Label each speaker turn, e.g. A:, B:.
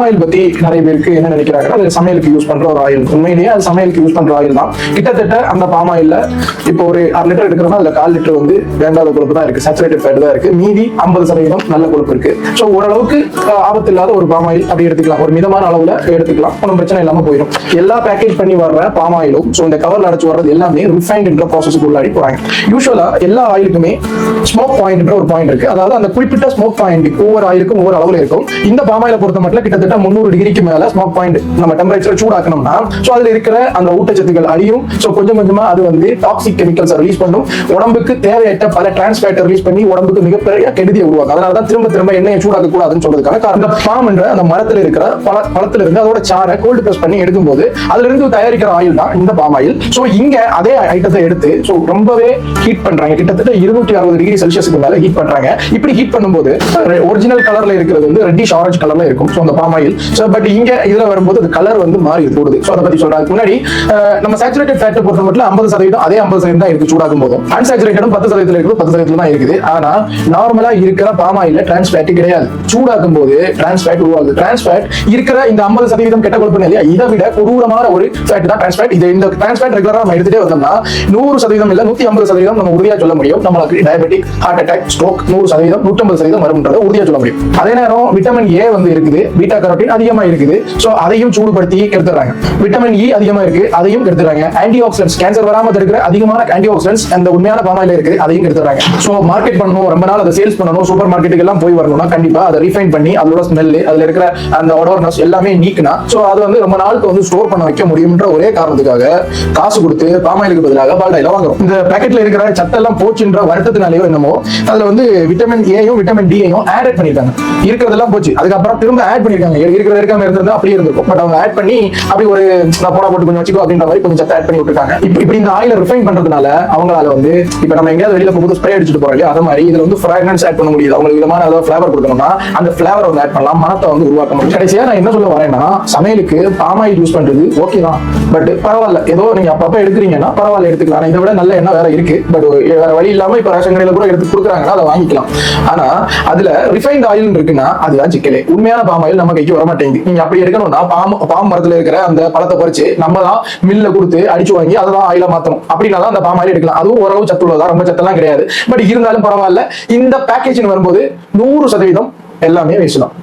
A: Oil பத்தி நிறைய பேருக்கு என்ன நினைக்கிறாங்க, அது சமையலுக்கு யூஸ் பண்ற ஒரு ஆயில். உண்மையிலேயே அது சமையலுக்கு யூஸ் பண்ற ஆயில் தான். கிட்டத்தட்ட அந்த பாம் ஆயில்ல இப்போ ஒரு 1/2 லிட்டர் எடுக்கிறோம்னா அதுல 1/4 லிட்டர் வந்து வேண்டாத கொழுப்பு தான் இருக்கு, சேச்சுரேட்டட் ஃபேட் தான் இருக்கு. மீதி 50% நல்ல கொழுப்பு இருக்கு. ஸோ ஓரளவுக்கு ஆபத்து இல்லாத ஒரு பாம் ஆயில் அப்படி எடுத்துக்கலாம், ஒரு மிதமான அளவுல எடுத்துக்கலாம், ஒன்றும் பிரச்சனை இல்லாம போயிடும். எல்லா பேக்கேஜ் பண்ணி வர்ற பாம் ஆயிலும் ஸோ இந்த கவர்ல அடைச்சு வர்றது எல்லாமே ரிஃபைன்ட் என்ற ப்ராசஸ்க்கு உள்ளாடி போறாங்க. யூஸ்வலா எல்லா ஆயிலுக்குமே ஸ்மோக் பாயிண்ட் ஒரு பாயிண்ட் இருக்கு. அதாவது அந்த குறிப்பிட்ட ஸ்மோக் பாயிண்ட் ஒவ்வொரு ஆயிலுக்கும் ஒவ்வொரு அளவுல இருக்கும். இந்த பாம் ஆயிலை பொறுத்த மட்டும் கிட்டத்தட்ட 300 டிகிரிக்கு மேல ஸ்மோக் பாயிண்ட் நம்ம டெம்பரேச்சர் சூடாக்கணும்னா ஸோ அதுல இருக்கிற அந்த ஊட்டச்சத்துக்கள் அழியும். ஸோ கொஞ்சம் கொஞ்சமா அது வந்து டாக்ஸிக் கெமிக்கல்ஸ் ரிலீஸ் பண்ணும், உடம்புக்கு தேவையற்ற பல டிரான்ஸ்ஃபேட்டை ரிலீஸ் பண்ணி உடம்புக்கு மிகப்பெரிய கெடுதியை உருவாக்கும். அதனாலதான் திரும்ப திரும்ப எண்ணெயை சூடாக்க கூடாதுன்னு சொல்றதுக்கான காரணம். பாம் என்ற அந்த மரத்தில் இருக்கிற பழத்துல இருந்து அதோட சாரை கோல்டு பிரஸ் பண்ணி எடுக்கும்போது அதுல இருந்து தயாரிக்கிற ஆயில் தான் இந்த பாம் ஆயில். ஸோ இங்க அதே ஐட்டத்தை எடுத்து ஸோ ரொம்பவே ஹீட் பண்றாங்க, கிட்டத்தட்ட 260 டிகிரி செல்சியஸ்க்கு மேல ஹீட் பண்றாங்க. இப்படி ஹீட் பண்ணும்போது ஒரிஜினல் கலர்ல இருக்கிறது வந்து ரெட்டிஷ் ஆரஞ்சு கலர்ல இருக்கும் ஸோ அந்த பாம் ஆயில். ஸோ பட் இங்க இதுல வரும்போது அது கலர் வந்து மாறி போடுது. ஸோ அதை பத்தி சொல்றாங்க. முன்னாடி நம்ம சேச்சுரேட்டட் ஃபேட்டை பொறுத்த மட்டும் 50% அதே 50% தான் இருக்கு சூடாக்கும் போது. அன்சாச்சுரேட்டடும் 10% இருக்குது, 10% தான் இருக்குது. ஆனா நார்மலா இருக்கிற பாம் ஆயில்ல டிரான்ஸ் ஃபேட் கிடையாது. சூடாக்கும் போது டிரான்ஸ் ஃபேட் உருவாகுது. டிரான்ஸ் ஃபேட் இருக்கிற இந்த 50% கெட்ட கொழுப்பு இல்லையா, இதை விட கொடூரமான ஒரு ஃபேட் தான் டிரான்ஸ் ஃபேட். இது இந்த டிரான்ஸ் ஃபேட் ரெகுலரா நம்ம எடுத்துட்டே வந்தோம்னா 100% இல்ல 150% நம்ம உறுதியா சொல்ல முடியும் நம்மளுக்கு டயபெட்டிக், ஹார்ட் அட்டாக், ஸ்ட்ரோக் 100%, 150% வரும்ன்றதை உறுதியா சொல்ல முடியும். அதே நேரம் விட்டமின் ஏ வந்து இருக்குது, பீட்டா கரோட்டின் அதிகமா இருக்குது. சோ அதையும் சூடுபடுத்தி கெடுத்துறாங்க. விட்டமின் இ அதிகமா இருக்கு, அதையும் கெடுத்துறாங்க. ஆன்டி ஆக்சிடென்ட்ஸ், கேன்சர் வராம தடுக்கிற அதிகமான ஆன்டி ஆக்சிடென்ட்ஸ் அந்த உண்மையான பாம் ஆயில்ல இருக்கு, அதையும் கெடுத்துறாங்க. சோ மார்க்கெட் பண்ணணும், ரொம்ப நாள் அதை சேல்ஸ் பண்ணணும், சூப்பர் மார்க்கெட்டுக்கு எல்லாம் போய் வரணும்னா கண்டிப்பா அதை ரீஃபைன் பண்ணி அதோட ஸ்மெல், அதுல இருக்கிற அந்த ஒடோர்னஸ் எல்லாமே நீக்கினா சோ அது வந்து ரொம்ப நாளுக்கு வந்து ஸ்டோர் பண்ண வைக்க முடியும்ன்ற ஒரே காரணத்துக்காக காசு கொடுத்து பாம் ஆயிலுக்கு பதிலாக பால் ஆயில வாங்குறோம். இந்த பேக்கெட்ல இருக்கிற சத்தெல்லாம் போச்சுன்ற வருத்தத்தினாலேயோ என்னமோ அதுல வந்து விட்டமின் ஏயும் விட்டமின் டியையும் ஆட் பண்ணிருக்காங்க. இருக்கிறதெல்லாம் போச்சு, அதுக்கப்புறம் திரும்ப ஆட் பண்ணிருக்காங்க. இருக்கிறது இருக்காம இருந்திருந்தா அப்படியே இருந்திருக்கும். பட் அவங்க ஆட் பண்ணி அப்படி ஒரு போடா போட்டு கொஞ்சம் வச்சுக்கோ அப்படின்ற மாதிரி கொஞ்சம் சத்த ஆட் பண்ணி விட்டுருக்காங்க. இப்படி இந்த ஆயில ரிஃபைன் பண்றதுனால அவங்களால வந்து இப்ப நம்ம எங்கேயாவது வெளியில போகும்போது ஸ்ப்ரே அடிச்சுட்டு போறோம் இல்லையா, அது மாதிரி இதுல வந்து ஃப்ராக்ரன்ஸ் ஆட் பண்ண முடியுது. அவங்களுக்கு விதமான ஏதாவது ஃபிளேவர் கொடுக்கணும்னா அந்த ஃபிளேவர் வந்து ஆட் பண்ணலாம், மனத்தை வந்து உருவாக்க முடியும். கடைசியா நான் என்ன சொல்ல வரேன்னா, சமையலுக்கு பாம் ஆயில் யூஸ் பண்றது ஓகே தான், பட் பரவாயில்ல, ஏதோ நீங்க அப்பப்ப எடுக்கிறீங்கன்னா பரவாயில்ல எடுத்துக்கலாம். இதை விட நல்ல எண்ணம் வேற இருக்கு, பட் வேற வழி இல்லாம இப்ப ரேஷன் கடையில கூட எடுத்து கொடுக்குறாங்கன்னா அதை வாங்கிக்கலாம். ஆனா அதுல ரிஃபைன்ட் ஆயில் இருக்குன்னா அதுதான் சிக்கலே. உண்மையான பாம் ஆயில் நம்ம கைக்கு வர மாட்டேங்குது. நீங்க அப்படி எடுக்கணும்னா பாம் மரத்துல இருக்கிற அந்த பழத்தை பறிச்சு நம்ம தான் மில்ல கொடுத்து அடிச்சு வாங்கி அதை தான் ஆயில மாத்தணும். அப்படின்னாதான் அந்த பாம் ஆயில் எடுக்கலாம். அதுவும் ஓரளவு சத்துள்ளதா, ரொம்ப சத்தெல்லாம் கிடையாது. பட் இருந்தாலும் பரவாயில்ல. இந்த பேக்கேஜிங் வரும்போது 100% எல்லாமே வேஸ்ட் தான்.